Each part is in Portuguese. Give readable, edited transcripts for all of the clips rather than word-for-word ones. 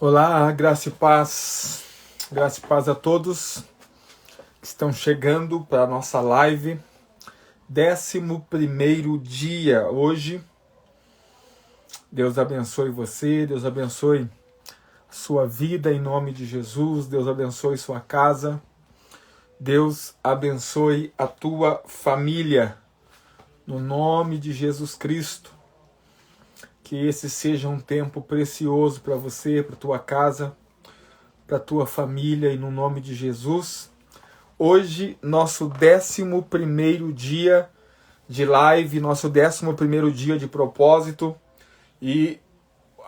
Olá, graça e paz a todos que estão chegando para a nossa live, 11º dia hoje. Deus abençoe você, Deus abençoe sua vida em nome de Jesus, Deus abençoe sua casa, Deus abençoe a tua família, no nome de Jesus Cristo. Que esse seja um tempo precioso para você, para tua casa, para tua família, e no nome de Jesus. Hoje, nosso 11º dia de live, nosso 11º dia de propósito. E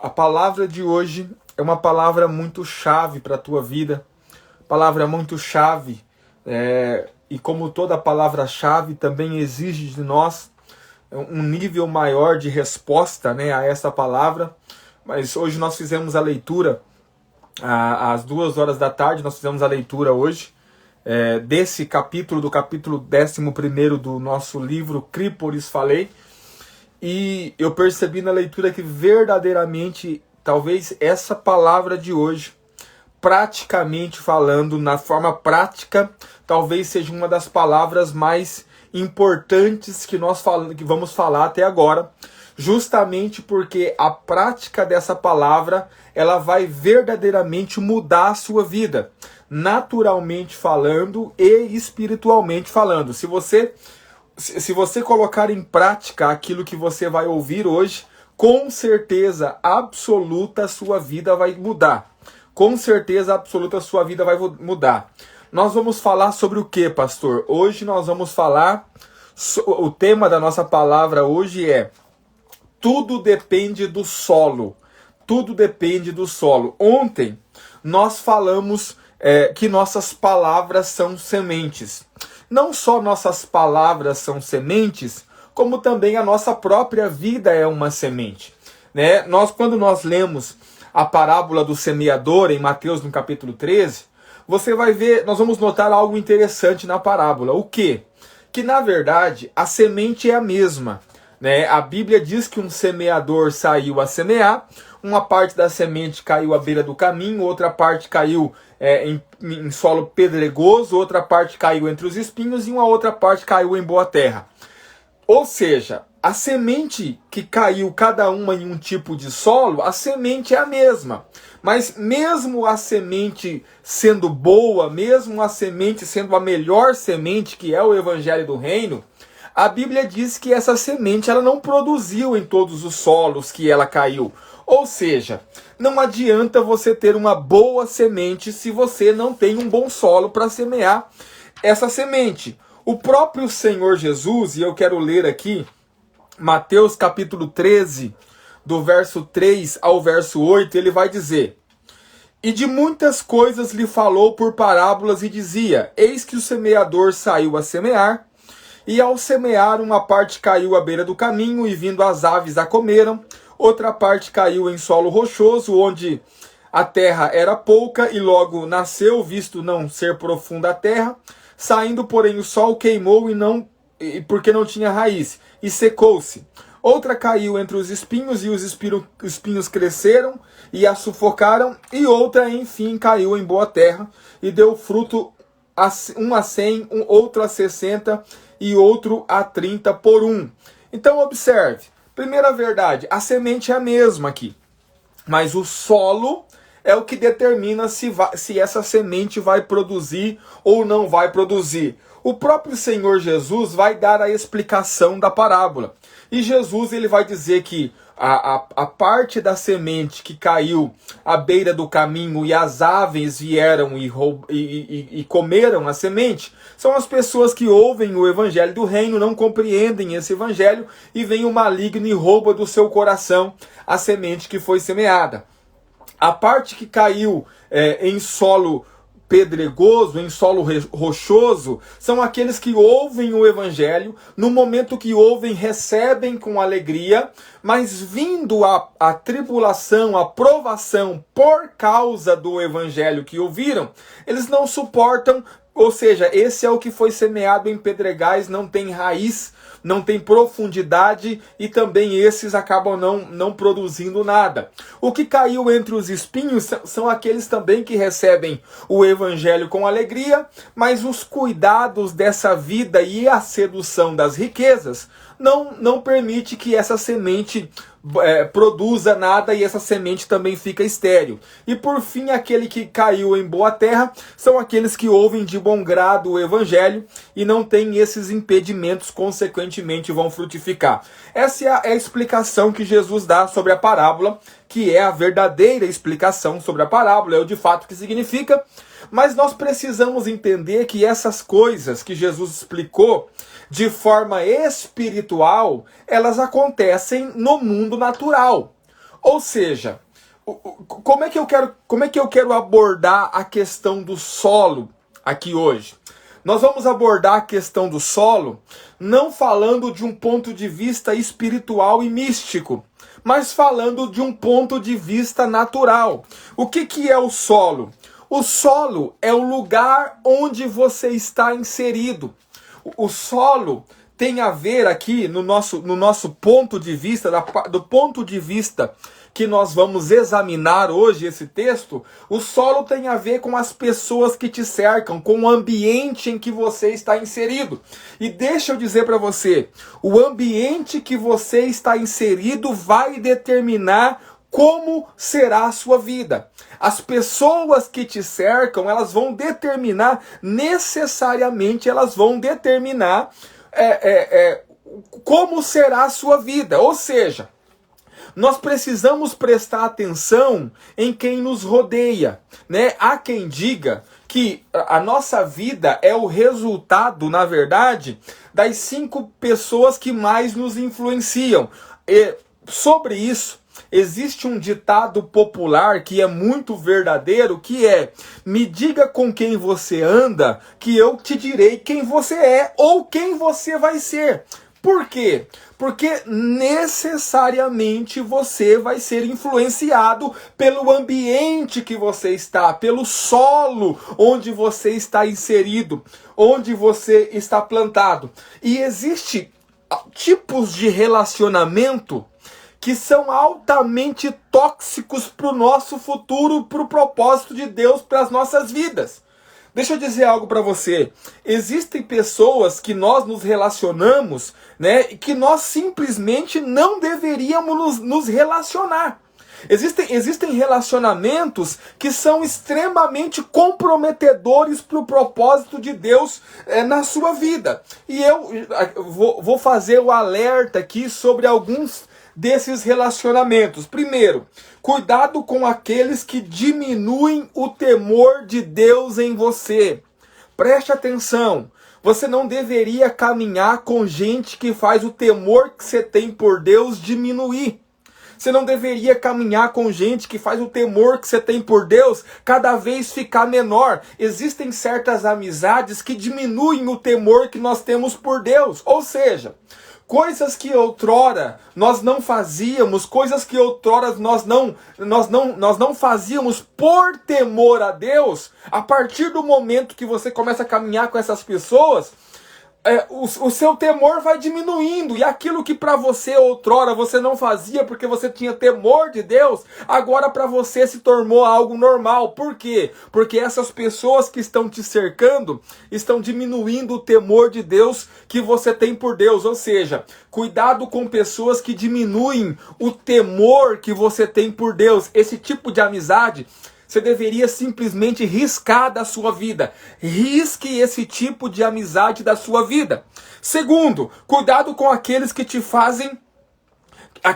a palavra de hoje é uma palavra muito chave para a tua vida. Palavra muito chave. E como toda palavra-chave, também exige de nós um nível maior de resposta, né, a essa palavra. Mas hoje nós fizemos a leitura, às 2 horas da tarde, nós fizemos a leitura hoje, desse capítulo, do capítulo 11º do nosso livro Crípolis Falei. E eu percebi na leitura que verdadeiramente, talvez essa palavra de hoje, praticamente falando, na forma prática, talvez seja uma das palavras mais importantes que vamos falar até agora, justamente porque a prática dessa palavra, ela vai verdadeiramente mudar a sua vida, naturalmente falando e espiritualmente falando. Se você colocar em prática aquilo que você vai ouvir hoje, com certeza absoluta a sua vida vai mudar. Com certeza absoluta a sua vida vai mudar. Nós vamos falar sobre o que, pastor? Hoje nós vamos falar, o tema da nossa palavra hoje é: tudo depende do solo. Tudo depende do solo. Ontem nós falamos que nossas palavras são sementes. Não só nossas palavras são sementes, como também a nossa própria vida é uma semente, né? Quando nós lemos a parábola do semeador em Mateus no capítulo 13, você vai ver, nós vamos notar algo interessante na parábola. O quê? Que na verdade a semente é a mesma, né? A Bíblia diz que um semeador saiu a semear, uma parte da semente caiu à beira do caminho, outra parte caiu em solo pedregoso, outra parte caiu entre os espinhos e uma outra parte caiu em boa terra. Ou seja, a semente que caiu cada uma em um tipo de solo, a semente é a mesma. Mas mesmo a semente sendo boa, mesmo a semente sendo a melhor semente, que é o Evangelho do Reino, a Bíblia diz que essa semente ela não produziu em todos os solos que ela caiu. Ou seja, não adianta você ter uma boa semente se você não tem um bom solo para semear essa semente. O próprio Senhor Jesus, e eu quero ler aqui, Mateus capítulo 13, do verso 3 ao verso 8, ele vai dizer: e de muitas coisas lhe falou por parábolas e dizia: eis que o semeador saiu a semear, e ao semear uma parte caiu à beira do caminho, e vindo as aves a comeram, outra parte caiu em solo rochoso, onde a terra era pouca, e logo nasceu, visto não ser profunda a terra. Saindo, porém, o sol queimou porque não tinha raiz, e secou-se. Outra caiu entre os espinhos, e os espinhos cresceram e a sufocaram. E outra, enfim, caiu em boa terra, e deu fruto, um a 100, outro a 60, e outro a 30 por um. Então, observe. Primeira verdade, a semente é a mesma aqui. Mas o solo é o que determina se essa semente vai produzir ou não vai produzir. O próprio Senhor Jesus vai dar a explicação da parábola. E Jesus ele vai dizer que a parte da semente que caiu à beira do caminho e as aves vieram e comeram a semente, são as pessoas que ouvem o evangelho do reino, não compreendem esse evangelho e vem o maligno e rouba do seu coração a semente que foi semeada. A parte que caiu em solo pedregoso, em solo rochoso, são aqueles que ouvem o evangelho, no momento que ouvem, recebem com alegria, mas vindo a tribulação, a provação por causa do evangelho que ouviram, eles não suportam Ou seja, esse é o que foi semeado em pedregais, não tem raiz, não tem profundidade e também esses acabam não produzindo nada. O que caiu entre os espinhos são aqueles também que recebem o evangelho com alegria, mas os cuidados dessa vida e a sedução das riquezas não permite que essa semente produza nada e essa semente também fica estéril. E por fim, aquele que caiu em boa terra são aqueles que ouvem de bom grado o evangelho e não têm esses impedimentos, consequentemente vão frutificar. Essa é a explicação que Jesus dá sobre a parábola, que é a verdadeira explicação sobre a parábola, é o de fato que significa. Mas nós precisamos entender que essas coisas que Jesus explicou de forma espiritual, elas acontecem no mundo natural. Ou seja, como é que eu quero abordar a questão do solo aqui hoje? Nós vamos abordar a questão do solo não falando de um ponto de vista espiritual e místico, mas falando de um ponto de vista natural. O que é o solo? O solo é o lugar onde você está inserido. O solo tem a ver aqui, no nosso ponto de vista, do ponto de vista que nós vamos examinar hoje esse texto, o solo tem a ver com as pessoas que te cercam, com o ambiente em que você está inserido. E deixa eu dizer para você, o ambiente que você está inserido vai determinar como será a sua vida. As pessoas que te cercam, elas vão determinar, necessariamente elas vão determinar como será a sua vida. Ou seja, nós precisamos prestar atenção em quem nos rodeia, né? Há quem diga que a nossa vida é o resultado, na verdade, das 5 pessoas que mais nos influenciam. E sobre isso, existe um ditado popular que é muito verdadeiro, que é: me diga com quem você anda, que eu te direi quem você é ou quem você vai ser. Por quê? Porque necessariamente você vai ser influenciado pelo ambiente que você está, pelo solo onde você está inserido, onde você está plantado. E existem tipos de relacionamento que são altamente tóxicos para o nosso futuro, para o propósito de Deus para as nossas vidas. Deixa eu dizer algo para você. Existem pessoas que nós nos relacionamos, né, e que nós simplesmente não deveríamos nos relacionar. Existem relacionamentos que são extremamente comprometedores para o propósito de Deus na sua vida. E eu vou fazer o alerta aqui sobre alguns desses relacionamentos. Primeiro, cuidado com aqueles que diminuem o temor de Deus em você. Preste atenção. Você não deveria caminhar com gente que faz o temor que você tem por Deus diminuir. Você não deveria caminhar com gente que faz o temor que você tem por Deus cada vez ficar menor. Existem certas amizades que diminuem o temor que nós temos por Deus. Ou seja, coisas que outrora nós não fazíamos, coisas que outrora nós não fazíamos por temor a Deus, a partir do momento que você começa a caminhar com essas pessoas, o seu temor vai diminuindo, e aquilo que para você outrora você não fazia porque você tinha temor de Deus, agora para você se tornou algo normal. Por quê? Porque essas pessoas que estão te cercando estão diminuindo o temor de Deus que você tem por Deus. Ou seja, cuidado com pessoas que diminuem o temor que você tem por Deus. Esse tipo de amizade você deveria simplesmente riscar da sua vida. Risque esse tipo de amizade da sua vida. Segundo, cuidado com aqueles que te fazem...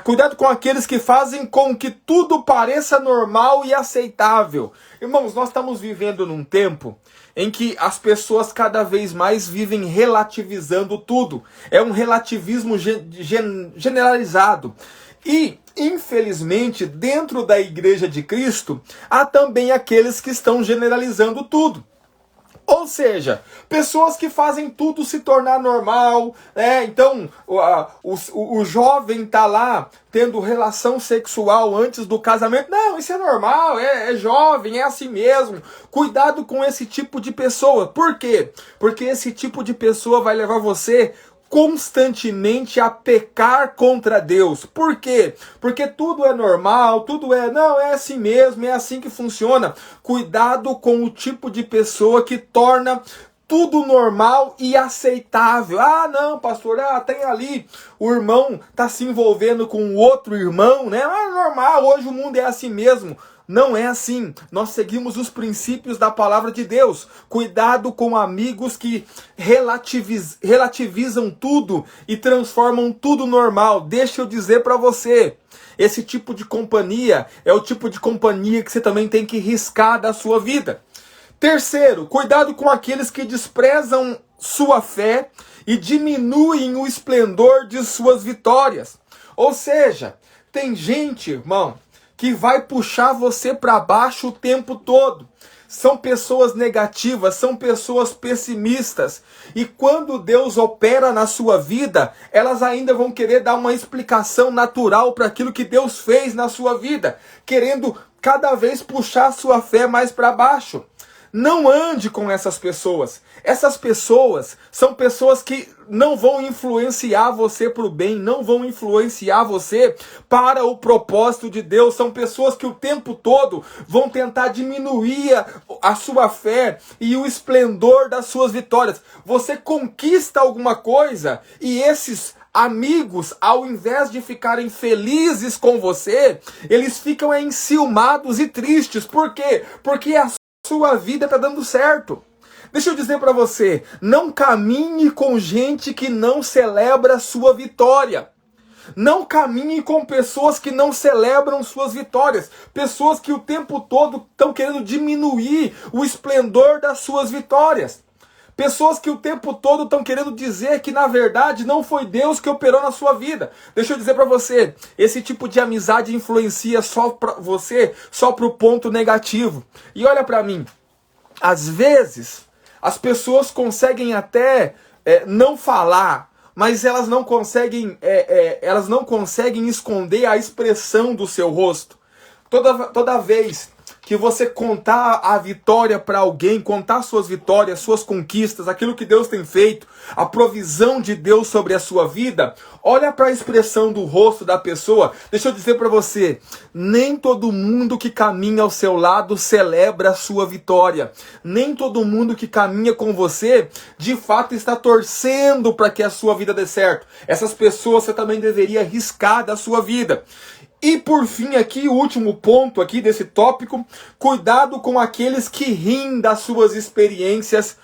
Cuidado com aqueles que fazem com que tudo pareça normal e aceitável. Irmãos, nós estamos vivendo num tempo em que as pessoas cada vez mais vivem relativizando tudo. É um relativismo generalizado. E, infelizmente, dentro da Igreja de Cristo, há também aqueles que estão generalizando tudo. Ou seja, pessoas que fazem tudo se tornar normal, né? Então, o jovem tá lá tendo relação sexual antes do casamento. Não, isso é normal, é jovem, é assim mesmo. Cuidado com esse tipo de pessoa. Por quê? Porque esse tipo de pessoa vai levar você constantemente a pecar contra Deus. Por quê? Porque tudo é normal, não, é assim mesmo, é assim que funciona. Cuidado com o tipo de pessoa que torna tudo normal e aceitável. Ah, não, pastor, tem ali, o irmão tá se envolvendo com outro irmão, né? É normal, hoje o mundo é assim mesmo. Não é assim. Nós seguimos os princípios da palavra de Deus. Cuidado com amigos que relativizam tudo e transformam tudo normal. Deixa eu dizer para você, esse tipo de companhia é o tipo de companhia que você também tem que riscar da sua vida. Terceiro, cuidado com aqueles que desprezam sua fé e diminuem o esplendor de suas vitórias. Ou seja, tem gente, irmão, que vai puxar você para baixo o tempo todo. São pessoas negativas, são pessoas pessimistas. E quando Deus opera na sua vida, elas ainda vão querer dar uma explicação natural para aquilo que Deus fez na sua vida, querendo cada vez puxar a sua fé mais para baixo. Não ande com essas pessoas. Essas pessoas são pessoas que não vão influenciar você para o bem, não vão influenciar você para o propósito de Deus. São pessoas que o tempo todo vão tentar diminuir a sua fé e o esplendor das suas vitórias. Você conquista alguma coisa e esses amigos, ao invés de ficarem felizes com você, eles ficam enciumados e tristes. Por quê? Porque a sua vida está dando certo. Deixa eu dizer para você, não caminhe com gente que não celebra a sua vitória. Não caminhe com pessoas que não celebram suas vitórias. Pessoas que o tempo todo estão querendo diminuir o esplendor das suas vitórias. Pessoas que o tempo todo estão querendo dizer que, na verdade, não foi Deus que operou na sua vida. Deixa eu dizer para você, esse tipo de amizade influencia só para você, só para o ponto negativo. E olha para mim, às vezes, as pessoas conseguem até não falar, mas elas não conseguem esconder a expressão do seu rosto. Toda vez que você contar a vitória para alguém, contar suas vitórias, suas conquistas, aquilo que Deus tem feito, a provisão de Deus sobre a sua vida, olha para a expressão do rosto da pessoa. Deixa eu dizer para você, nem todo mundo que caminha ao seu lado celebra a sua vitória. Nem todo mundo que caminha com você, de fato, está torcendo para que a sua vida dê certo. Essas pessoas você também deveria riscar da sua vida. E por fim aqui, o último ponto aqui desse tópico, cuidado com aqueles que riem das suas experiências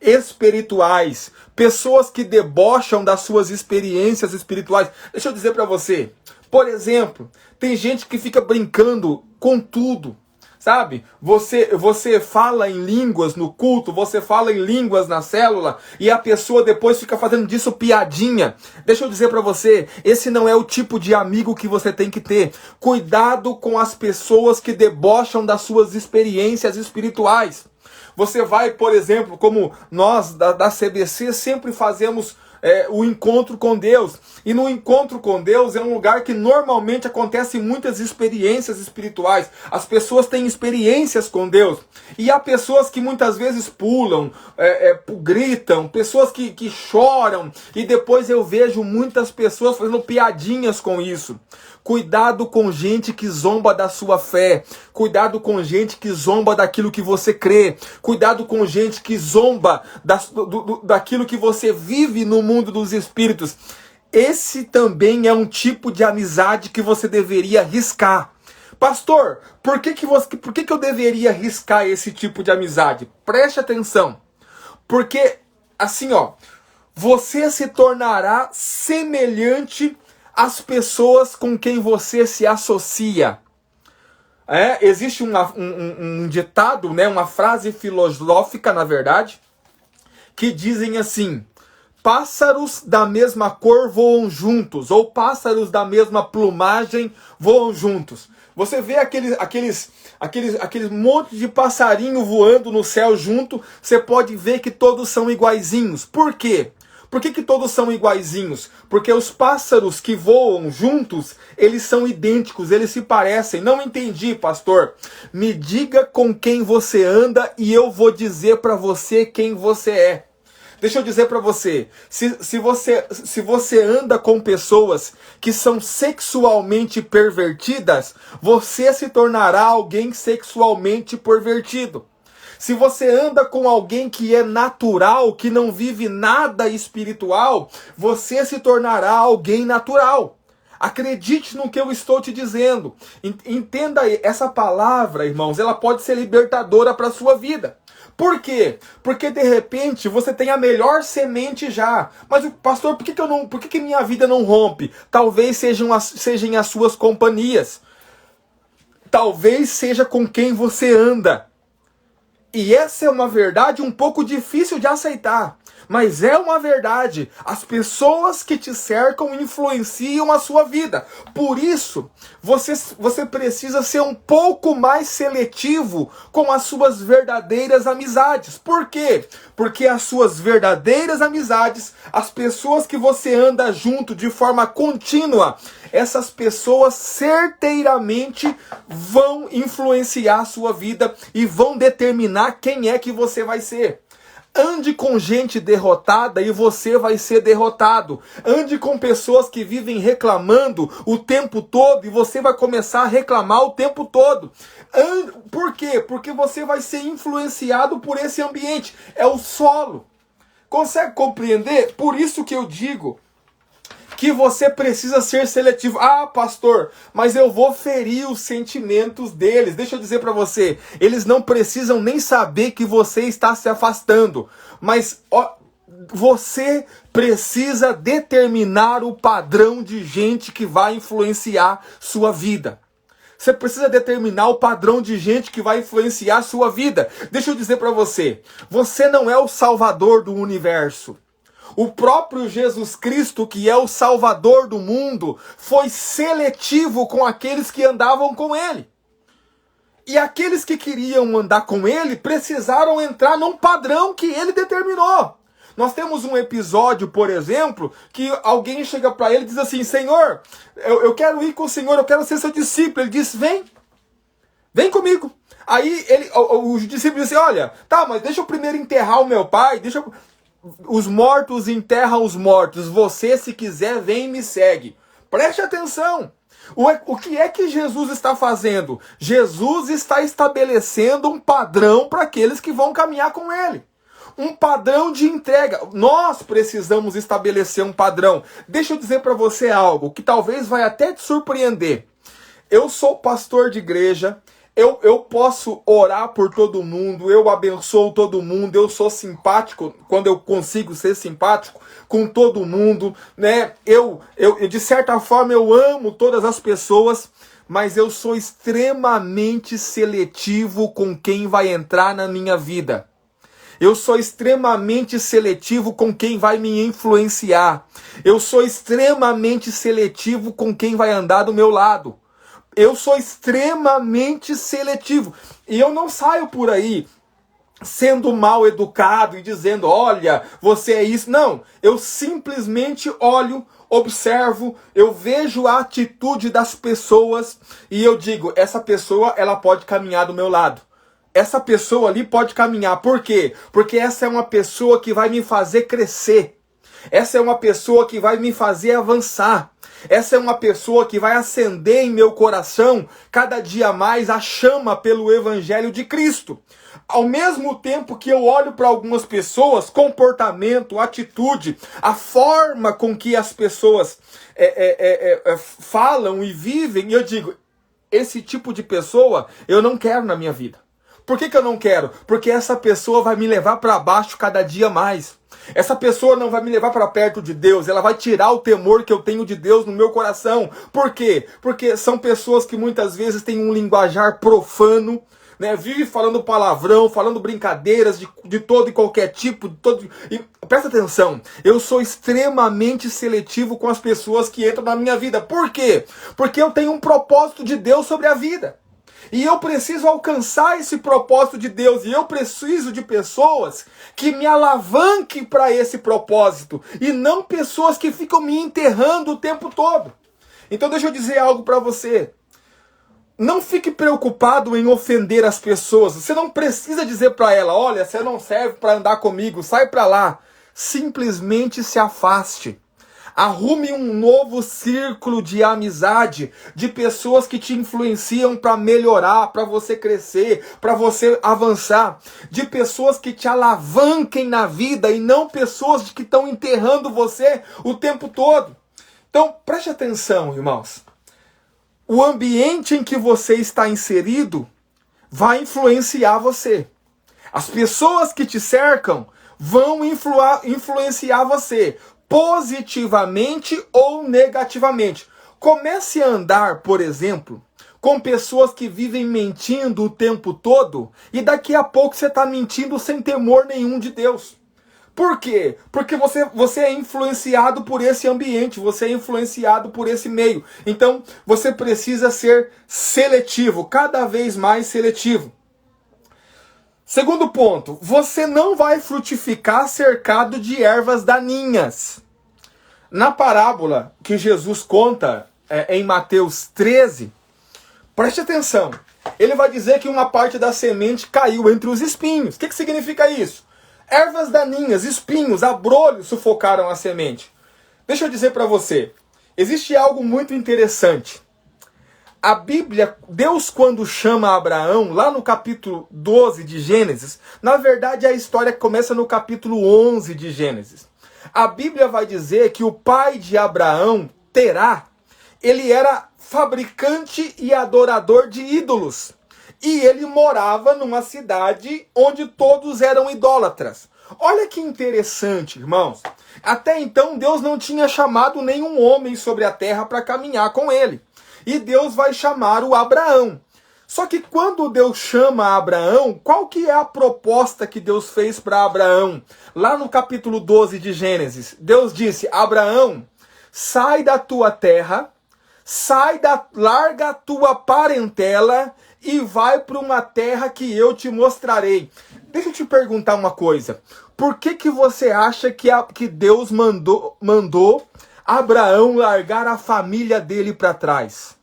espirituais. Pessoas que debocham das suas experiências espirituais. Deixa eu dizer para você, por exemplo, tem gente que fica brincando com tudo. Sabe, você fala em línguas no culto, você fala em línguas na célula e a pessoa depois fica fazendo disso piadinha. Deixa eu dizer pra você, esse não é o tipo de amigo que você tem que ter. Cuidado com as pessoas que debocham das suas experiências espirituais. Você vai, por exemplo, como nós da CBC sempre fazemos o encontro com Deus. E no encontro com Deus é um lugar que normalmente acontecem muitas experiências espirituais. As pessoas têm experiências com Deus. E há pessoas que muitas vezes pulam, gritam, pessoas que choram. E depois eu vejo muitas pessoas fazendo piadinhas com isso. Cuidado com gente que zomba da sua fé. Cuidado com gente que zomba daquilo que você crê. Cuidado com gente que zomba daquilo que você vive no mundo dos espíritos. Esse também é um tipo de amizade que você deveria riscar. Pastor, por que eu deveria riscar esse tipo de amizade? Preste atenção. Porque, assim, você se tornará semelhante às pessoas com quem você se associa. Existe um ditado, né, uma frase filosófica, na verdade, que dizem assim: pássaros da mesma cor voam juntos, ou pássaros da mesma plumagem voam juntos. Você vê aqueles monte de passarinho voando no céu junto, você pode ver que todos são iguaizinhos. Por quê? Por que todos são iguaizinhos? Porque os pássaros que voam juntos, eles são idênticos, eles se parecem. Não entendi, pastor. Me diga com quem você anda e eu vou dizer para você quem você é. Deixa eu dizer para você, se você anda com pessoas que são sexualmente pervertidas, você se tornará alguém sexualmente pervertido. Se você anda com alguém que é natural, que não vive nada espiritual, você se tornará alguém natural. Acredite no que eu estou te dizendo. Entenda essa palavra, irmãos, ela pode ser libertadora para a sua vida. Por quê? Porque de repente você tem a melhor semente já. Mas pastor, por que minha vida não rompe? Talvez sejam as suas companhias. Talvez seja com quem você anda. E essa é uma verdade um pouco difícil de aceitar, mas é uma verdade. As pessoas que te cercam influenciam a sua vida. Por isso, você precisa ser um pouco mais seletivo com as suas verdadeiras amizades. Por quê? Porque as suas verdadeiras amizades, as pessoas que você anda junto de forma contínua, essas pessoas certeiramente vão influenciar a sua vida e vão determinar quem é que você vai ser. Ande com gente derrotada e você vai ser derrotado. Ande com pessoas que vivem reclamando o tempo todo e você vai começar a reclamar o tempo todo. Por quê? Porque você vai ser influenciado por esse ambiente. É o solo. Consegue compreender? Por isso que eu digo que você precisa ser seletivo. Ah, pastor, mas eu vou ferir os sentimentos deles. Deixa eu dizer para você, eles não precisam nem saber que você está se afastando. Mas você precisa determinar o padrão de gente que vai influenciar sua vida. Você precisa determinar o padrão de gente que vai influenciar a sua vida. Deixa eu dizer para você, você não é o salvador do universo. O próprio Jesus Cristo, que é o Salvador do mundo, foi seletivo com aqueles que andavam com ele. E aqueles que queriam andar com ele precisaram entrar num padrão que ele determinou. Nós temos um episódio, por exemplo, que alguém chega para ele e diz assim: Senhor, eu quero ir com o Senhor, eu quero ser seu discípulo. Ele diz: vem comigo. Aí os discípulos dizem: olha, tá, mas deixa eu primeiro enterrar o meu pai, Os mortos enterram os mortos. Você, se quiser, vem e me segue. Preste atenção. O que é que Jesus está fazendo? Jesus está estabelecendo um padrão para aqueles que vão caminhar com ele. Um padrão de entrega. Nós precisamos estabelecer um padrão. Deixa eu dizer para você algo que talvez vai até te surpreender. Eu sou pastor de igreja. Eu posso orar por todo mundo, eu abençoo todo mundo, eu sou simpático quando eu consigo ser simpático com todo mundo, né? Eu de certa forma eu amo todas as pessoas, mas eu sou extremamente seletivo com quem vai entrar na minha vida. Eu sou extremamente seletivo com quem vai me influenciar. Eu sou extremamente seletivo com quem vai andar do meu lado. Eu sou extremamente seletivo. E eu não saio por aí sendo mal educado e dizendo: olha, você é isso. Não, eu simplesmente olho, observo, eu vejo a atitude das pessoas e eu digo: essa pessoa, ela pode caminhar do meu lado. Essa pessoa ali pode caminhar. Por quê? Porque essa é uma pessoa que vai me fazer crescer. Essa é uma pessoa que vai me fazer avançar. Essa é uma pessoa que vai acender em meu coração cada dia mais a chama pelo Evangelho de Cristo. Ao mesmo tempo que eu olho para algumas pessoas, comportamento, atitude, a forma com que as pessoas falam e vivem, eu digo: esse tipo de pessoa eu não quero na minha vida. Por que eu não quero? Porque essa pessoa vai me levar para baixo cada dia mais. Essa pessoa não vai me levar para perto de Deus, ela vai tirar o temor que eu tenho de Deus no meu coração. Por quê? Porque são pessoas que muitas vezes têm um linguajar profano, né? Vive falando palavrão, falando brincadeiras de todo e qualquer tipo, presta atenção, eu sou extremamente seletivo com as pessoas que entram na minha vida. Por quê? Porque eu tenho um propósito de Deus sobre a vida. E eu preciso alcançar esse propósito de Deus. E eu preciso de pessoas que me alavanquem para esse propósito. E não pessoas que ficam me enterrando o tempo todo. Então deixa eu dizer algo para você. Não fique preocupado em ofender as pessoas. Você não precisa dizer para ela, olha, você não serve para andar comigo, sai para lá. Simplesmente se afaste. Arrume um novo círculo de amizade, de pessoas que te influenciam para melhorar, para você crescer, para você avançar. De pessoas que te alavanquem na vida e não pessoas que estão enterrando você o tempo todo. Então, preste atenção, irmãos. O ambiente em que você está inserido vai influenciar você. As pessoas que te cercam vão influenciar você, positivamente ou negativamente. Comece a andar, por exemplo, com pessoas que vivem mentindo o tempo todo e daqui a pouco você está mentindo sem temor nenhum de Deus. Por quê? Porque você é influenciado por esse ambiente, você é influenciado por esse meio. Então, você precisa ser seletivo, cada vez mais seletivo. Segundo ponto, você não vai frutificar cercado de ervas daninhas. Na parábola que Jesus conta em Mateus 13, preste atenção. Ele vai dizer que uma parte da semente caiu entre os espinhos. O que significa isso? Ervas daninhas, espinhos, abrolhos sufocaram a semente. Deixa eu dizer para você, existe algo muito interessante. A Bíblia, Deus quando chama Abraão, lá no capítulo 12 de Gênesis, na verdade a história começa no capítulo 11 de Gênesis. A Bíblia vai dizer que o pai de Abraão, Terá, ele era fabricante e adorador de ídolos. E ele morava numa cidade onde todos eram idólatras. Olha que interessante, irmãos. Até então Deus não tinha chamado nenhum homem sobre a terra para caminhar com ele. E Deus vai chamar o Abraão. Só que quando Deus chama Abraão, qual que é a proposta que Deus fez para Abraão? Lá no capítulo 12 de Gênesis, Deus disse, Abraão, sai da tua terra, larga a tua parentela e vai para uma terra que eu te mostrarei. Deixa eu te perguntar uma coisa. Por que você acha que Deus mandou Abraão largar a família dele para trás?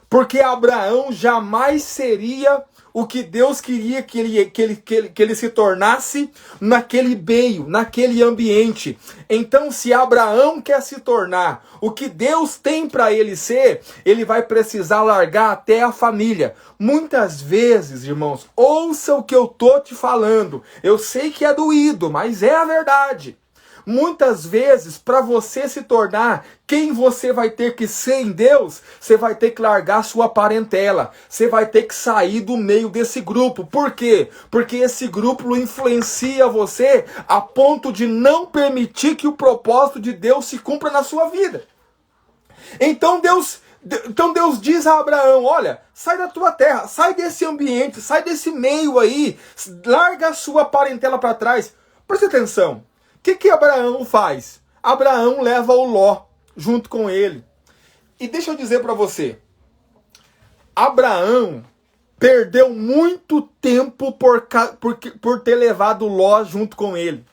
Porque Abraão jamais seria o que Deus queria que ele se tornasse naquele meio, naquele ambiente. Então, se Abraão quer se tornar o que Deus tem para ele ser, ele vai precisar largar até a família. Muitas vezes, irmãos, ouça o que eu tô te falando. Eu sei que é doído, mas é a verdade. Muitas vezes, para você se tornar quem você vai ter que ser em Deus, você vai ter que largar sua parentela. Você vai ter que sair do meio desse grupo. Por quê? Porque esse grupo influencia você a ponto de não permitir que o propósito de Deus se cumpra na sua vida. Então Deus diz a Abraão, olha, sai da tua terra, sai desse ambiente, sai desse meio aí, larga a sua parentela para trás. Preste atenção. O que Abraão faz? Abraão leva o Ló junto com ele. E deixa eu dizer para você, Abraão perdeu muito tempo por ter levado Ló junto com ele.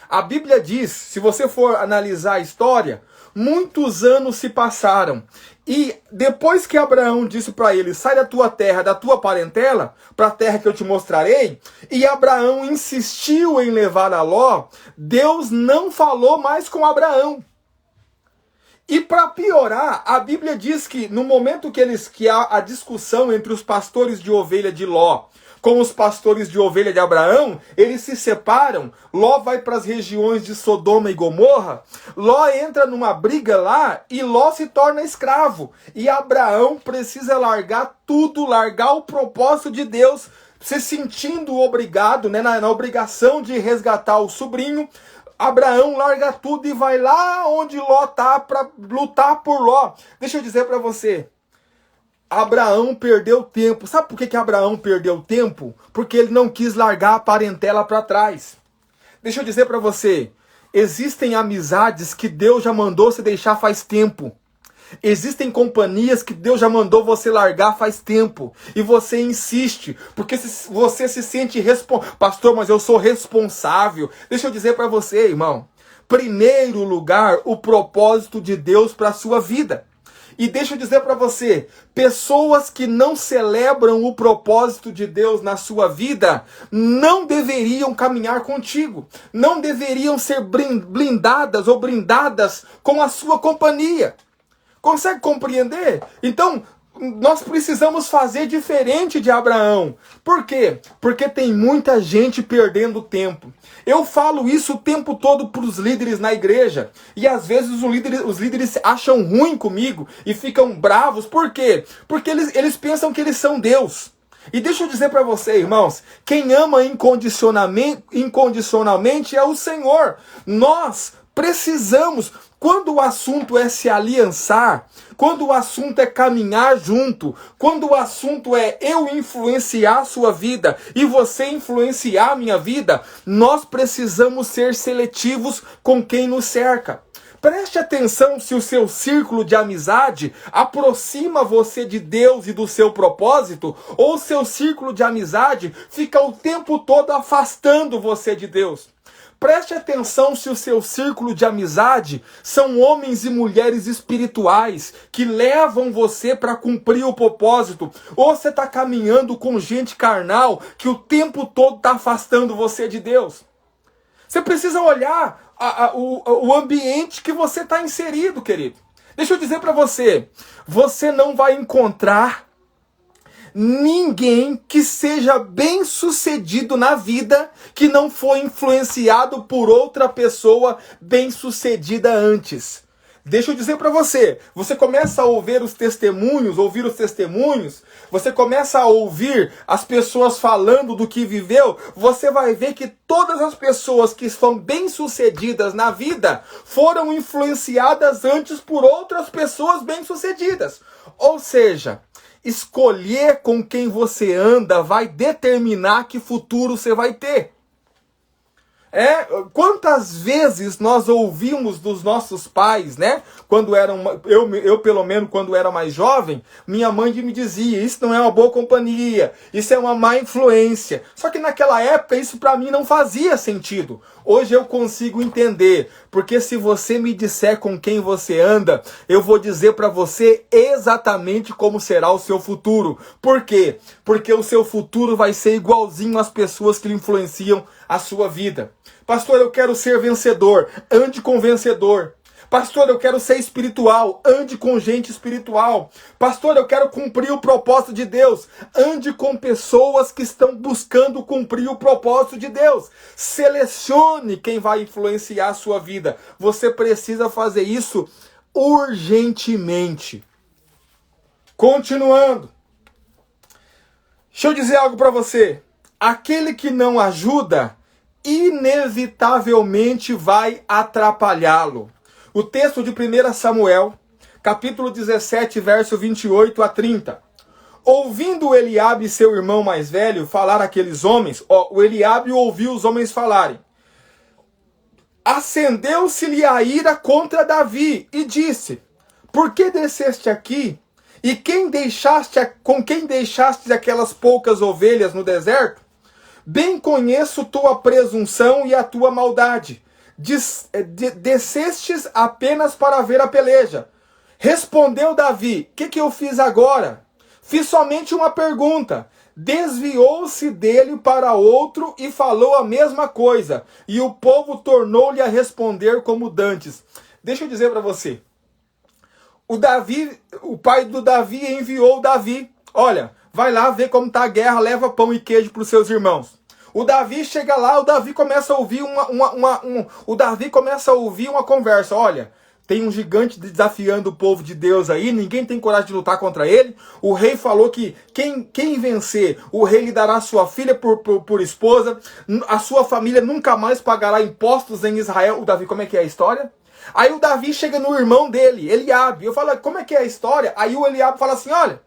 A Bíblia diz, se você for analisar a história, muitos anos se passaram. E depois que Abraão disse para ele, sai da tua terra, da tua parentela, para a terra que eu te mostrarei, e Abraão insistiu em levar a Ló, Deus não falou mais com Abraão. E para piorar, a Bíblia diz que no momento que há a discussão entre os pastores de ovelha de Ló com os pastores de ovelha de Abraão, eles se separam, Ló vai para as regiões de Sodoma e Gomorra, Ló entra numa briga lá e Ló se torna escravo. E Abraão precisa largar tudo, largar o propósito de Deus, se sentindo obrigado, né, na obrigação de resgatar o sobrinho. Abraão larga tudo e vai lá onde Ló está para lutar por Ló. Deixa eu dizer para você, Abraão perdeu tempo. Sabe por que Abraão perdeu tempo? Porque ele não quis largar a parentela para trás. Deixa eu dizer para você, existem amizades que Deus já mandou você deixar faz tempo. Existem companhias que Deus já mandou você largar faz tempo. E você insiste, porque você se sente responsável. Pastor, mas eu sou responsável. Deixa eu dizer para você, irmão. Primeiro lugar, o propósito de Deus para a sua vida. E deixa eu dizer para você, pessoas que não celebram o propósito de Deus na sua vida, não deveriam caminhar contigo. Não deveriam ser blindadas ou brindadas com a sua companhia. Consegue compreender? Então, nós precisamos fazer diferente de Abraão. Por quê? Porque tem muita gente perdendo tempo. Eu falo isso o tempo todo para os líderes na igreja. E às vezes os líderes acham ruim comigo e ficam bravos. Por quê? Porque eles pensam que eles são Deus. E deixa eu dizer para você, irmãos, quem ama incondicionalmente é o Senhor. Nós precisamos, quando o assunto é se aliançar, quando o assunto é caminhar junto, quando o assunto é eu influenciar a sua vida e você influenciar a minha vida, nós precisamos ser seletivos com quem nos cerca. Preste atenção se o seu círculo de amizade aproxima você de Deus e do seu propósito, ou o seu círculo de amizade fica o tempo todo afastando você de Deus. Preste atenção se o seu círculo de amizade são homens e mulheres espirituais que levam você para cumprir o propósito, ou você está caminhando com gente carnal que o tempo todo está afastando você de Deus. Você precisa olhar o ambiente que você está inserido, querido. Deixa eu dizer para você, você não vai encontrar ninguém que seja bem sucedido na vida que não foi influenciado por outra pessoa bem sucedida antes. Deixa eu dizer para você, você começa a ouvir os testemunhos, você começa a ouvir as pessoas falando do que viveu, você vai ver que todas as pessoas que são bem-sucedidas na vida foram influenciadas antes por outras pessoas bem-sucedidas. Ou seja, escolher com quem você anda vai determinar que futuro você vai ter. Quantas vezes nós ouvimos dos nossos pais, né? Quando eu pelo menos quando era mais jovem, minha mãe me dizia, isso não é uma boa companhia, isso é uma má influência. Só que naquela época isso para mim não fazia sentido. Hoje eu consigo entender, porque se você me disser com quem você anda, eu vou dizer para você exatamente como será o seu futuro. Por quê? Porque o seu futuro vai ser igualzinho às pessoas que lhe influenciam a sua vida. Pastor, eu quero ser vencedor, ande com vencedor. Pastor, eu quero ser espiritual, ande com gente espiritual. Pastor, eu quero cumprir o propósito de Deus, ande com pessoas que estão buscando cumprir o propósito de Deus. Selecione quem vai influenciar a sua vida. Você precisa fazer isso urgentemente. Continuando. Deixa eu dizer algo para você. Aquele que não ajuda, inevitavelmente vai atrapalhá-lo. O texto de 1 Samuel, capítulo 17, verso 28 a 30. Ouvindo Eliabe, seu irmão mais velho, falar aqueles homens, o Eliabe ouviu os homens falarem. Acendeu-se-lhe a ira contra Davi e disse, por que desceste aqui? E com quem deixaste aquelas poucas ovelhas no deserto? Bem conheço tua presunção e a tua maldade. Descestes apenas para ver a peleja. Respondeu Davi, o que eu fiz agora? Fiz somente uma pergunta. Desviou-se dele para outro e falou a mesma coisa. E o povo tornou-lhe a responder como dantes. Deixa eu dizer para você. O pai do Davi enviou Davi. Olha, vai lá ver como está a guerra, leva pão e queijo para os seus irmãos. O Davi chega lá, o Davi começa a ouvir uma conversa. Olha, tem um gigante desafiando o povo de Deus aí, ninguém tem coragem de lutar contra ele. O rei falou que quem vencer, o rei lhe dará sua filha por esposa, a sua família nunca mais pagará impostos em Israel. O Davi, como é que é a história? Aí o Davi chega no irmão dele, Eliabe. Eu falo, como é que é a história? Aí o Eliabe fala assim, olha,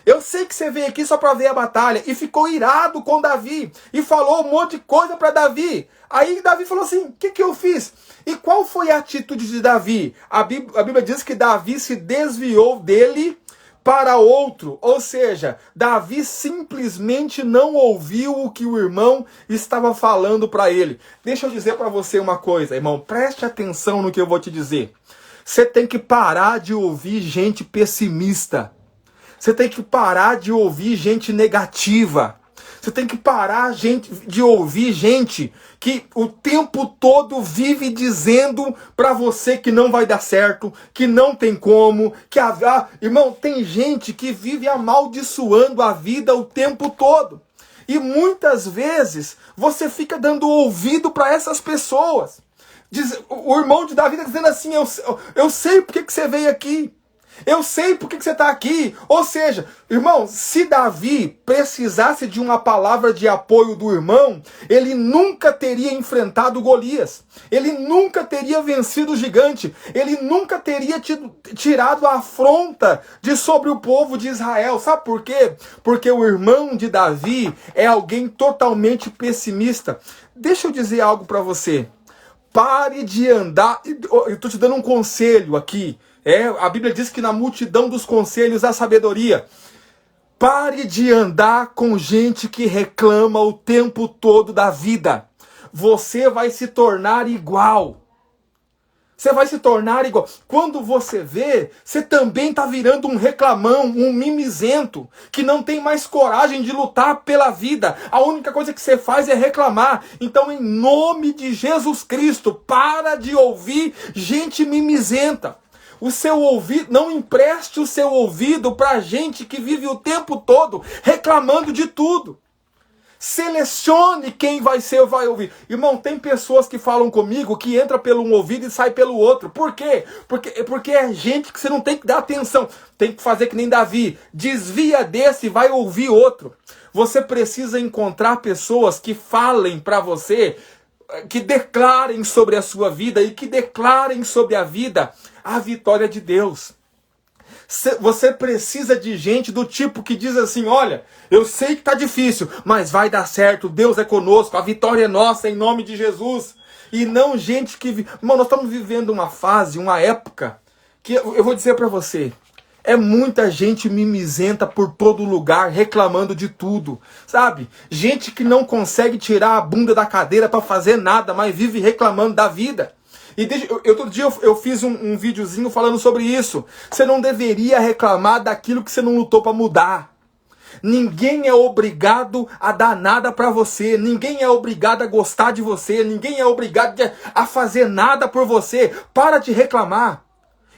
Eu sei que você veio aqui só para ver a batalha. E ficou irado com Davi. E falou um monte de coisa para Davi. Aí Davi falou assim, o que eu fiz? E qual foi a atitude de Davi? A Bíblia diz que Davi se desviou dele para outro. Ou seja, Davi simplesmente não ouviu o que o irmão estava falando para ele. Deixa eu dizer para você uma coisa, irmão. Preste atenção no que eu vou te dizer. Você tem que parar de ouvir gente pessimista. Você tem que parar de ouvir gente negativa. Você tem que parar de ouvir gente que o tempo todo vive dizendo para você que não vai dar certo, que não tem como, irmão, tem gente que vive amaldiçoando a vida o tempo todo. E muitas vezes você fica dando ouvido para essas pessoas. O irmão de Davi está dizendo assim, eu sei por que você veio aqui. Eu sei por que você está aqui. Ou seja, irmão, se Davi precisasse de uma palavra de apoio do irmão, ele nunca teria enfrentado Golias. Ele nunca teria vencido o gigante. Ele nunca teria tirado a afronta de sobre o povo de Israel. Sabe por quê? Porque o irmão de Davi é alguém totalmente pessimista. Deixa eu dizer algo para você. Pare de andar. Eu estou te dando um conselho aqui. A Bíblia diz que na multidão dos conselhos há sabedoria. Pare de andar com gente que reclama o tempo todo da vida. Você vai se tornar igual. Você vai se tornar igual. Quando você vê, você também está virando um reclamão, um mimizento, que não tem mais coragem de lutar pela vida. A única coisa que você faz é reclamar. Então, em nome de Jesus Cristo, para de ouvir gente mimizenta. O seu ouvido, não empreste o seu ouvido para gente que vive o tempo todo reclamando de tudo. Selecione quem vai ouvir. Irmão, tem pessoas que falam comigo que entra pelo um ouvido e sai pelo outro. Por quê? Porque é gente que você não tem que dar atenção. Tem que fazer que nem Davi. Desvia desse e vai ouvir outro. Você precisa encontrar pessoas que falem para você, que declarem sobre a sua vida e que declarem sobre a vida a vitória de Deus. Você precisa de gente do tipo que diz assim, olha, eu sei que tá difícil, mas vai dar certo, Deus é conosco, a vitória é nossa em nome de Jesus. E não gente que... Irmão, nós estamos vivendo uma fase, uma época, que eu vou dizer para você, é muita gente mimizenta por todo lugar, reclamando de tudo, sabe? Gente que não consegue tirar a bunda da cadeira para fazer nada, mas vive reclamando da vida. E outro dia eu fiz um videozinho falando sobre isso. Você não deveria reclamar daquilo que você não lutou para mudar. Ninguém é obrigado a dar nada para você. Ninguém é obrigado a gostar de você. Ninguém é obrigado a fazer nada por você. Para de reclamar.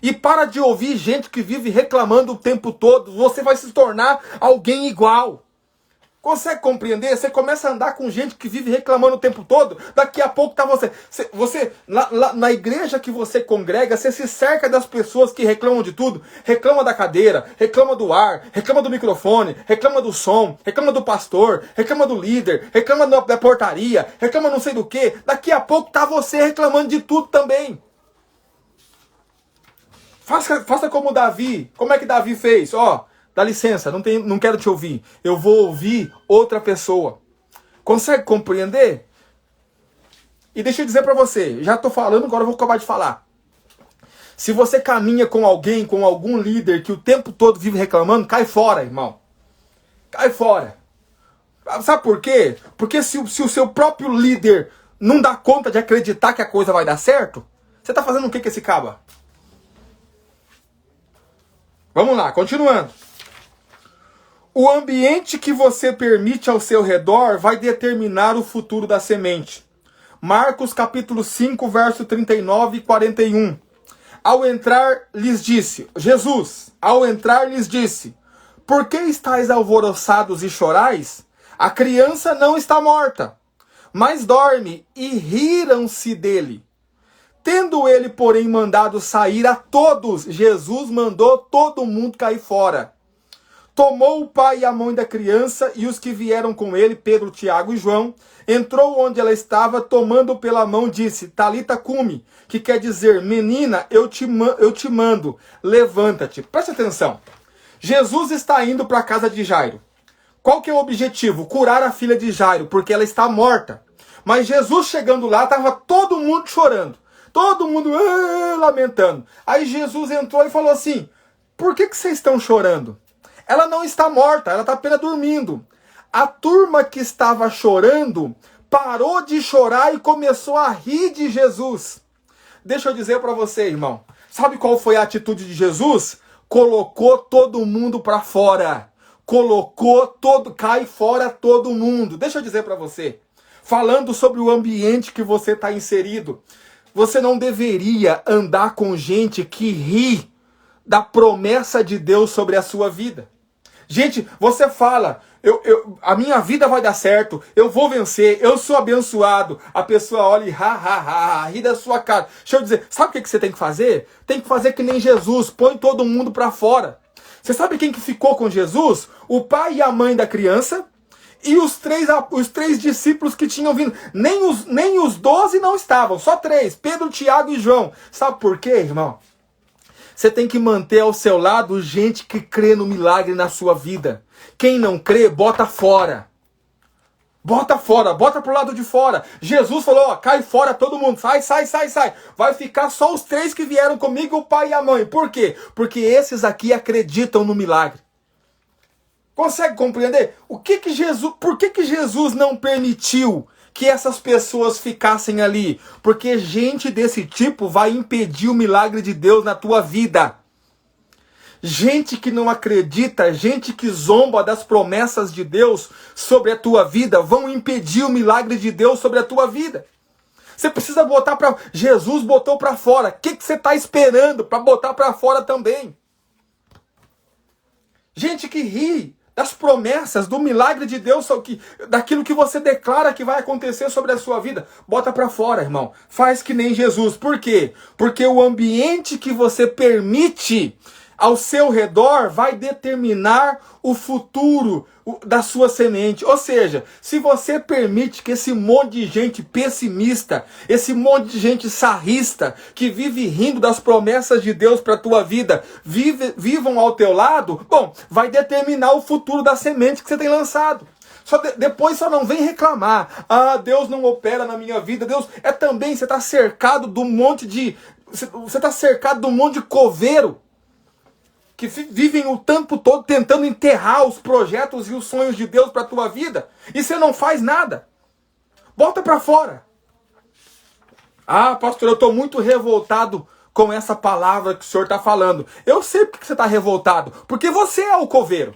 E para de ouvir gente que vive reclamando o tempo todo. Você vai se tornar alguém igual. Consegue compreender? Você começa a andar com gente que vive reclamando o tempo todo, daqui a pouco tá você na igreja que você congrega, você se cerca das pessoas que reclamam de tudo. Reclama da cadeira, reclama do ar, reclama do microfone, reclama do som, reclama do pastor, reclama do líder, reclama da portaria, reclama não sei do que. Daqui a pouco tá você reclamando de tudo também. Faça como Davi. Como é que Davi fez? Dá licença, não quero te ouvir. Eu vou ouvir outra pessoa. Consegue compreender? E deixa eu dizer para você, já estou falando, agora eu vou acabar de falar. Se você caminha com alguém, com algum líder que o tempo todo vive reclamando, cai fora, irmão. Cai fora. Sabe por quê? Porque se o seu próprio líder não dá conta de acreditar que a coisa vai dar certo, você está fazendo o que com esse caba? Vamos lá, continuando. O ambiente que você permite ao seu redor vai determinar o futuro da semente. Marcos capítulo 5, verso 39 e 41. Ao entrar, lhes disse, Jesus, ao entrar, lhes disse, por que estáis alvoroçados e chorais? A criança não está morta, mas dorme, e riram-se dele. Tendo ele, porém, mandado sair a todos, Jesus mandou todo mundo cair fora. Tomou o pai e a mãe da criança e os que vieram com ele, Pedro, Tiago e João, entrou onde ela estava, tomando pela mão, disse, Talita cumi, que quer dizer, menina, eu te mando, levanta-te. Preste atenção. Jesus está indo para a casa de Jairo. Qual que é o objetivo? Curar a filha de Jairo, porque ela está morta. Mas Jesus chegando lá, estava todo mundo chorando. Todo mundo lamentando. Aí Jesus entrou e falou assim, por que vocês estão chorando? Ela não está morta, ela está apenas dormindo. A turma que estava chorando parou de chorar e começou a rir de Jesus. Deixa eu dizer para você, irmão. Sabe qual foi a atitude de Jesus? Colocou todo mundo para fora. Cai fora todo mundo. Deixa eu dizer para você. Falando sobre o ambiente que você está inserido. Você não deveria andar com gente que ri da promessa de Deus sobre a sua vida. Gente, você fala, a minha vida vai dar certo, eu vou vencer, eu sou abençoado. A pessoa olha e ri da sua cara. Deixa eu dizer, sabe o que você tem que fazer? Tem que fazer que nem Jesus, põe todo mundo para fora. Você sabe quem que ficou com Jesus? O pai e a mãe da criança e os três discípulos que tinham vindo. Nem os 12 não estavam, só 3, Pedro, Tiago e João. Sabe por quê, irmão? Você tem que manter ao seu lado gente que crê no milagre na sua vida. Quem não crê, bota fora. Bota fora, bota pro lado de fora. Jesus falou, ó, cai fora todo mundo, sai. Vai ficar só os 3 que vieram comigo, o pai e a mãe. Por quê? Porque esses aqui acreditam no milagre. Consegue compreender? Por que Jesus não permitiu que essas pessoas ficassem ali? Porque gente desse tipo vai impedir o milagre de Deus na tua vida. Gente que não acredita, gente que zomba das promessas de Deus sobre a tua vida, vão impedir o milagre de Deus sobre a tua vida. Você precisa botar para... Jesus botou para fora. O que você está esperando para botar para fora também? Gente que ri das promessas, do milagre de Deus, daquilo que você declara que vai acontecer sobre a sua vida. Bota para fora, irmão. Faz que nem Jesus. Por quê? Porque o ambiente que você permite ao seu redor vai determinar o futuro da sua semente. Ou seja, se você permite que esse monte de gente pessimista, esse monte de gente sarrista, que vive rindo das promessas de Deus para a tua vida, vivam ao teu lado, bom, vai determinar o futuro da semente que você tem lançado. Depois só não vem reclamar. Ah, Deus não opera na minha vida. Deus é também, você está cercado de um monte de... Você está cercado de um monte de coveiro que vivem o tempo todo tentando enterrar os projetos e os sonhos de Deus para a tua vida, e você não faz nada. Bota para fora. Ah, pastor, eu estou muito revoltado com essa palavra que o senhor está falando. Eu sei porque você está revoltado, porque você é o coveiro.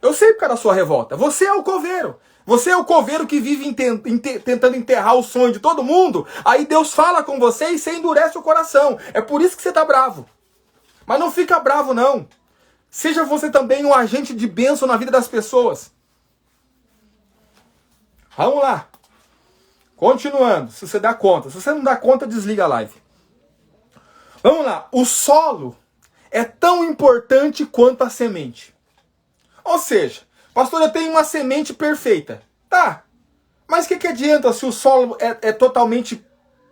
Eu sei por causa da sua revolta. Você é o coveiro. Você é o coveiro que vive tentando enterrar o sonho de todo mundo. Aí Deus fala com você e você endurece o coração. É por isso que você está bravo. Mas não fica bravo, não. Seja você também um agente de bênção na vida das pessoas. Vamos lá. Continuando, se você dá conta. Se você não dá conta, desliga a live. Vamos lá. O solo é tão importante quanto a semente. Ou seja, pastor, eu tenho uma semente perfeita. Tá. Mas o que adianta se o solo é totalmente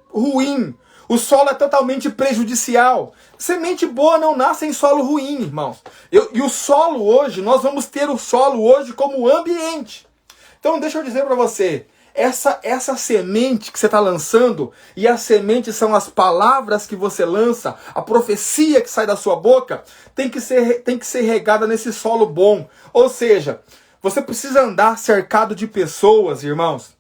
ruim? O solo é totalmente prejudicial. Semente boa não nasce em solo ruim, irmão. E o solo hoje, nós vamos ter o solo hoje como ambiente. Então deixa eu dizer para você, essa semente que você está lançando, e as sementes são as palavras que você lança, a profecia que sai da sua boca, tem que ser regada nesse solo bom. Ou seja, você precisa andar cercado de pessoas, irmãos,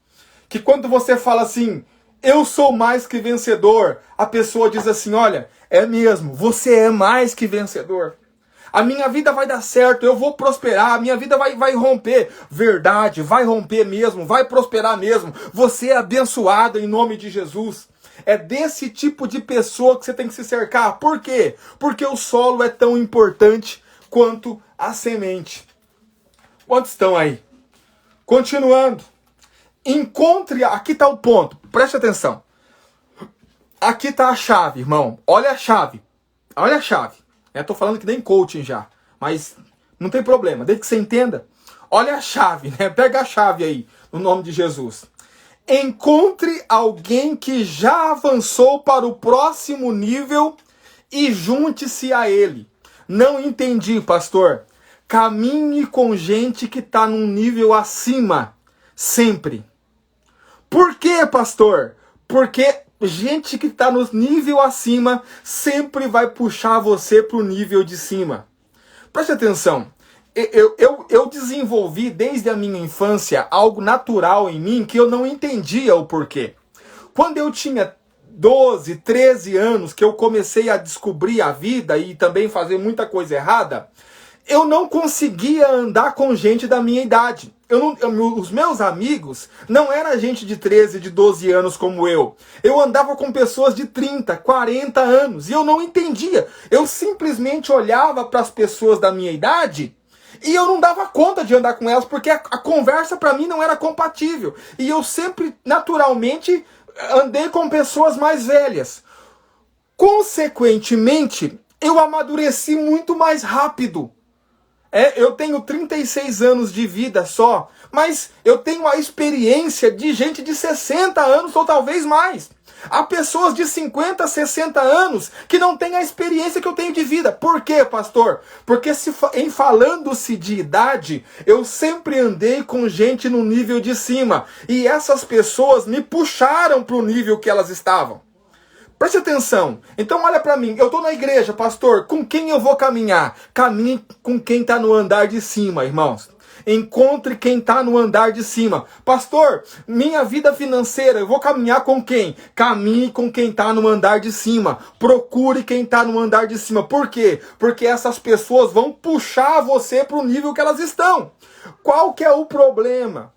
que quando você fala assim, eu sou mais que vencedor, a pessoa diz assim, olha, é mesmo, você é mais que vencedor. A minha vida vai dar certo, eu vou prosperar, a minha vida vai romper. Verdade, vai romper mesmo, vai prosperar mesmo. Você é abençoado em nome de Jesus. É desse tipo de pessoa que você tem que se cercar. Por quê? Porque o solo é tão importante quanto a semente. Quantos estão aí? Continuando. Encontre, aqui está o ponto, preste atenção. Aqui está a chave, irmão. Olha a chave. Olha a chave. Estou falando que nem coaching já, mas não tem problema, desde que você entenda. Olha a chave, né? Pega a chave aí, no nome de Jesus. Encontre alguém que já avançou para o próximo nível e junte-se a ele. Não entendi, pastor. Caminhe com gente que está num nível acima, sempre. Por quê, pastor? Porque gente que está no nível acima sempre vai puxar você para o nível de cima. Preste atenção. Eu desenvolvi desde a minha infância algo natural em mim que eu não entendia o porquê. Quando eu tinha 12, 13 anos, que eu comecei a descobrir a vida e também fazer muita coisa errada, eu não conseguia andar com gente da minha idade. Os meus amigos não eram gente de 13, de 12 anos como eu. Eu andava com pessoas de 30, 40 anos e eu não entendia. Eu simplesmente olhava para as pessoas da minha idade e eu não dava conta de andar com elas porque a conversa para mim não era compatível. E eu sempre, naturalmente, andei com pessoas mais velhas. Consequentemente, eu amadureci muito mais rápido. Eu tenho 36 anos de vida só, mas eu tenho a experiência de gente de 60 anos ou talvez mais. Há pessoas de 50, 60 anos que não têm a experiência que eu tenho de vida. Por quê, pastor? Porque em falando-se de idade, eu sempre andei com gente no nível de cima. E essas pessoas me puxaram para o nível que elas estavam. Preste atenção. Então olha para mim. Eu estou na igreja, pastor. Com quem eu vou caminhar? Caminhe com quem está no andar de cima, irmãos. Encontre quem está no andar de cima. Pastor, minha vida financeira, eu vou caminhar com quem? Caminhe com quem está no andar de cima. Procure quem está no andar de cima. Por quê? Porque essas pessoas vão puxar você para o nível que elas estão. Qual que é o problema?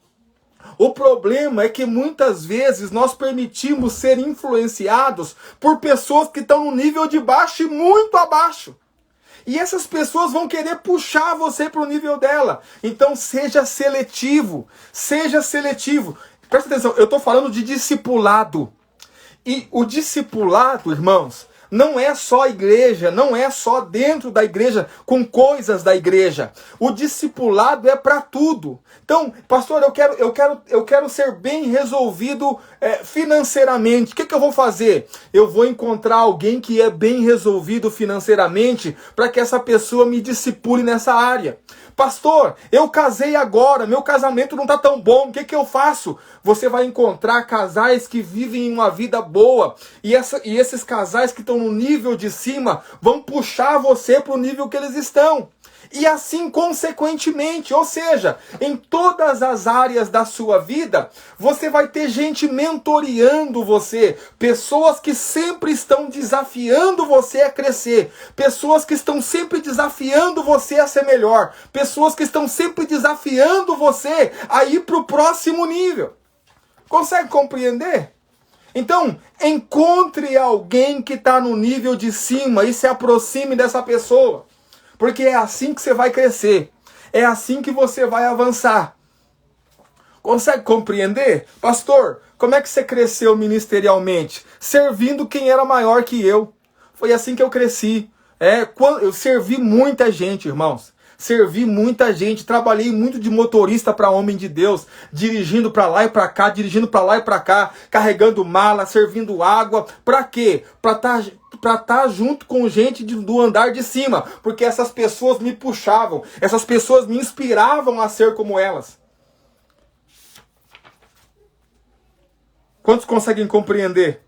O problema é que muitas vezes nós permitimos ser influenciados por pessoas que estão no nível de baixo e muito abaixo. E essas pessoas vão querer puxar você para o nível dela. Então seja seletivo. Seja seletivo. Presta atenção, eu estou falando de discipulado. E o discipulado, irmãos, não é só a igreja, não é só dentro da igreja, com coisas da igreja. O discipulado é para tudo. Então, pastor, eu quero ser bem resolvido financeiramente. O que eu vou fazer? Eu vou encontrar alguém que é bem resolvido financeiramente para que essa pessoa me discipule nessa área. Pastor, eu casei agora, meu casamento não está tão bom, o que eu faço? Você vai encontrar casais que vivem uma vida boa e esses casais que estão no nível de cima vão puxar você para o nível que eles estão. E assim consequentemente, ou seja, em todas as áreas da sua vida, você vai ter gente mentoreando você, pessoas que sempre estão desafiando você a crescer, pessoas que estão sempre desafiando você a ser melhor, pessoas que estão sempre desafiando você a ir para o próximo nível. Consegue compreender? Então, encontre alguém que está no nível de cima e se aproxime dessa pessoa. Porque é assim que você vai crescer. É assim que você vai avançar. Consegue compreender? Pastor, como é que você cresceu ministerialmente? Servindo quem era maior que eu. Foi assim que eu cresci. Eu servi muita gente, irmãos. Servi muita gente, trabalhei muito de motorista para homem de Deus, dirigindo para lá e para cá, dirigindo para lá e para cá, carregando mala, servindo água. Para quê? Para estar junto com gente do andar de cima, porque essas pessoas me puxavam, essas pessoas me inspiravam a ser como elas. Quantos conseguem compreender?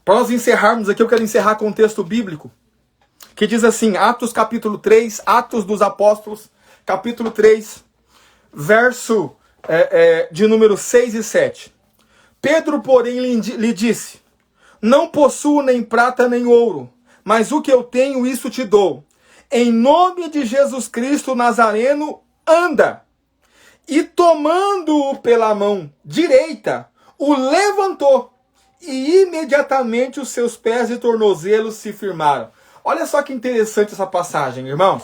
Para nós encerrarmos aqui, eu quero encerrar com um texto bíblico, que diz assim, Atos capítulo 3, Atos dos Apóstolos, capítulo 3, verso de número 6 e 7. Pedro, porém, lhe disse, não possuo nem prata nem ouro, mas o que eu tenho, isso te dou. Em nome de Jesus Cristo Nazareno, anda. E tomando-o pela mão direita, o levantou, e imediatamente os seus pés e tornozelos se firmaram. Olha só que interessante essa passagem, irmãos.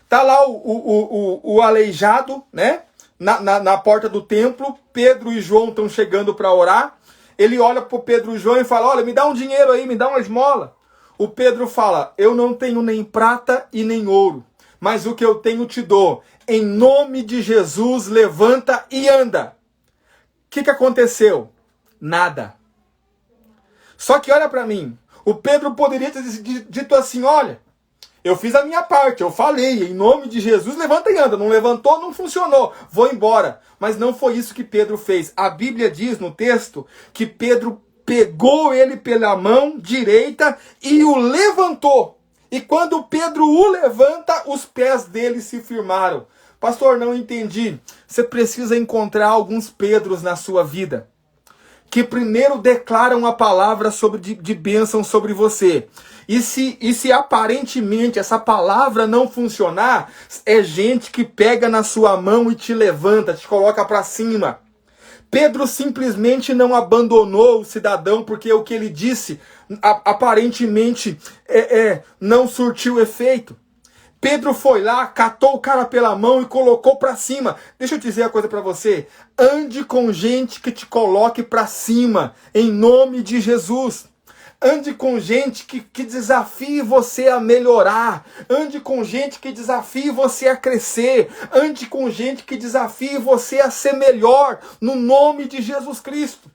Tá lá o aleijado, né? Na porta do templo. Pedro e João estão chegando para orar. Ele olha para o Pedro e João e fala, olha, me dá um dinheiro aí, me dá uma esmola. O Pedro fala, eu não tenho nem prata e nem ouro, mas o que eu tenho te dou. Em nome de Jesus, levanta e anda. O que aconteceu? Nada. Só que olha para mim. O Pedro poderia ter dito assim, olha, Eu fiz a minha parte, eu falei, em nome de Jesus, levanta e anda. Não levantou, não funcionou, vou embora. Mas não foi isso que Pedro fez. A Bíblia diz no texto que Pedro pegou ele pela mão direita e o levantou. E quando Pedro o levanta, os pés dele se firmaram. Pastor, não entendi. Você precisa encontrar alguns Pedros na sua vida, que primeiro declaram a palavra de bênção sobre você. E se aparentemente essa palavra não funcionar, é gente que pega na sua mão e te levanta, te coloca para cima. Pedro simplesmente não abandonou o cidadão porque o que ele disse aparentemente não surtiu efeito. Pedro foi lá, catou o cara pela mão e colocou para cima. Deixa eu dizer uma coisa para você. Ande com gente que te coloque para cima, em nome de Jesus. Ande com gente que desafie você a melhorar. Ande com gente que desafie você a crescer. Ande com gente que desafie você a ser melhor, no nome de Jesus Cristo.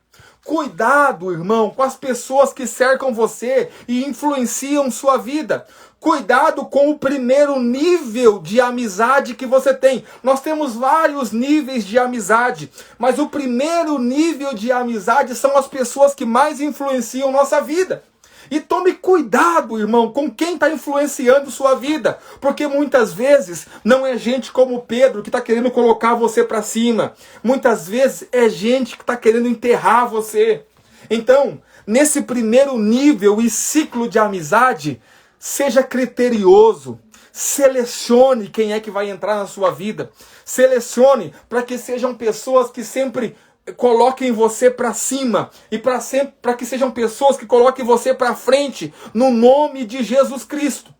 Cuidado, irmão, com as pessoas que cercam você e influenciam sua vida. Cuidado com o primeiro nível de amizade que você tem. Nós temos vários níveis de amizade, mas o primeiro nível de amizade são as pessoas que mais influenciam nossa vida. E tome cuidado, irmão, com quem está influenciando sua vida, porque muitas vezes não é gente como Pedro que está querendo colocar você para cima. Muitas vezes é gente que está querendo enterrar você. Então, nesse primeiro nível e ciclo de amizade, seja criterioso, selecione quem é que vai entrar na sua vida. Selecione para que sejam pessoas que sempre coloquem você para cima e para que sejam pessoas que coloquem você para frente no nome de Jesus Cristo.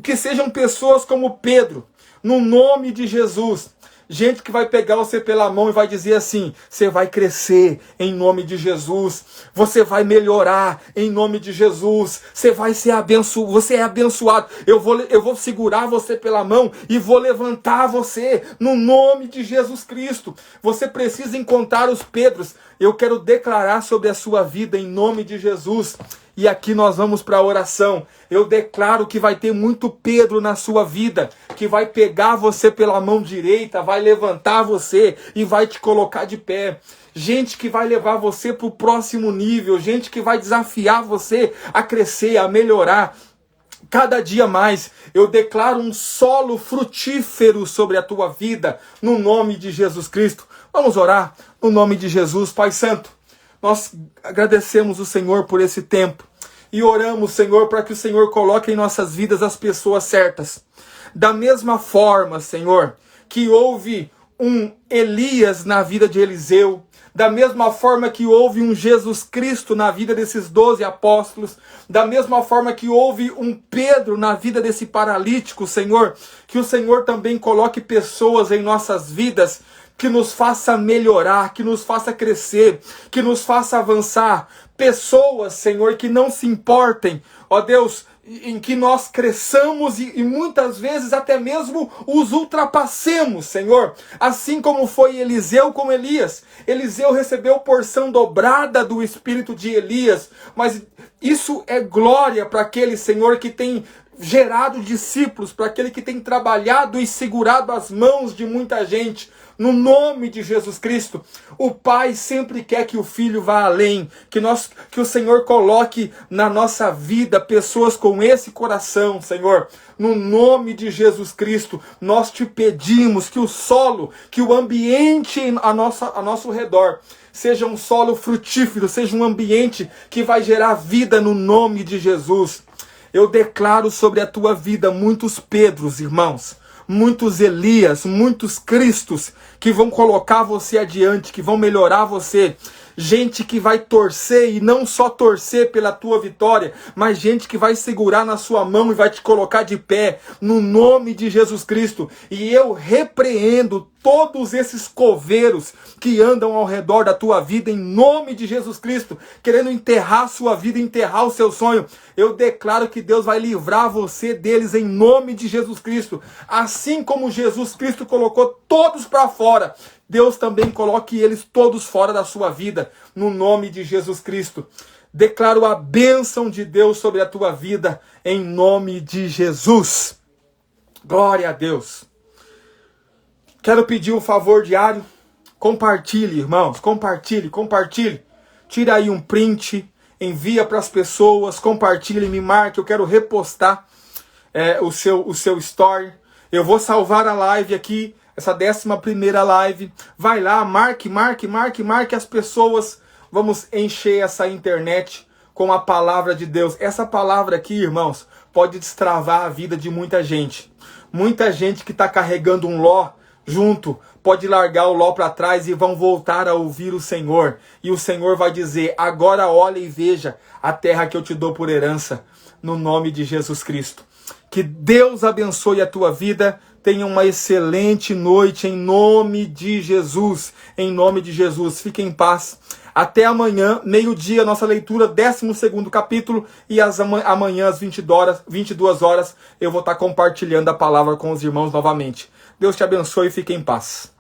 Que sejam pessoas como Pedro, no nome de Jesus. Gente que vai pegar você pela mão e vai dizer assim: você vai crescer em nome de Jesus, você vai melhorar em nome de Jesus, você vai ser abençoado, você é abençoado. Eu vou segurar você pela mão e vou levantar você no nome de Jesus Cristo. Você precisa encontrar os Pedros. Eu quero declarar sobre a sua vida em nome de Jesus. E aqui nós vamos para a oração. Eu declaro que vai ter muito Pedro na sua vida, que vai pegar você pela mão direita, vai levantar você e vai te colocar de pé. Gente que vai levar você para o próximo nível, gente que vai desafiar você a crescer, a melhorar. Cada dia mais eu declaro um solo frutífero sobre a tua vida, no nome de Jesus Cristo. Vamos orar no nome de Jesus. Pai Santo, nós agradecemos o Senhor por esse tempo. E oramos, Senhor, para que o Senhor coloque em nossas vidas as pessoas certas. Da mesma forma, Senhor, que houve um Elias na vida de Eliseu, da mesma forma que houve um Jesus Cristo na vida desses 12 apóstolos, da mesma forma que houve um Pedro na vida desse paralítico, Senhor, que o Senhor também coloque pessoas em nossas vidas que nos faça melhorar, que nos faça crescer, que nos faça avançar. Pessoas, Senhor, que não se importem, ó Deus, em que nós cresçamos e muitas vezes até mesmo os ultrapassemos, Senhor. Assim como foi Eliseu com Elias. Eliseu recebeu porção dobrada do espírito de Elias, mas isso é glória para aquele, Senhor, que tem gerado discípulos, para aquele que tem trabalhado e segurado as mãos de muita gente. No nome de Jesus Cristo, o Pai sempre quer que o Filho vá além, que o Senhor coloque na nossa vida pessoas com esse coração, Senhor. No nome de Jesus Cristo, nós te pedimos que o solo, que o ambiente a nosso redor seja um solo frutífero, seja um ambiente que vai gerar vida no nome de Jesus. Eu declaro sobre a tua vida muitos Pedros, irmãos, muitos Elias, muitos Cristos que vão colocar você adiante, que vão melhorar você. Gente que vai torcer e não só torcer pela tua vitória, mas gente que vai segurar na sua mão e vai te colocar de pé, no nome de Jesus Cristo. E eu repreendo todos esses coveiros que andam ao redor da tua vida, em nome de Jesus Cristo, querendo enterrar a sua vida, enterrar o seu sonho. Eu declaro que Deus vai livrar você deles em nome de Jesus Cristo. Assim como Jesus Cristo colocou todos para fora, Deus também coloque eles todos fora da sua vida, no nome de Jesus Cristo. Declaro a bênção de Deus sobre a tua vida, em nome de Jesus. Glória a Deus. Quero pedir um favor diário. Compartilhe, irmãos. Compartilhe. Tira aí um print, envia para as pessoas, compartilhe, me marque. Eu quero repostar o seu story. Eu vou salvar a live aqui, essa 11ª live. Vai lá, marque as pessoas. Vamos encher essa internet com a palavra de Deus. Essa palavra aqui, irmãos, pode destravar a vida de muita gente. Muita gente que está carregando um ló junto, pode largar o ló para trás e vão voltar a ouvir o Senhor. E o Senhor vai dizer: agora olha e veja a terra que eu te dou por herança, no nome de Jesus Cristo. Que Deus abençoe a tua vida. Tenha uma excelente noite em nome de Jesus. Em nome de Jesus. Fique em paz. Até amanhã, meio-dia, nossa leitura, 12º capítulo. E amanhã, às 22 horas, eu vou estar compartilhando a palavra com os irmãos novamente. Deus te abençoe e fique em paz.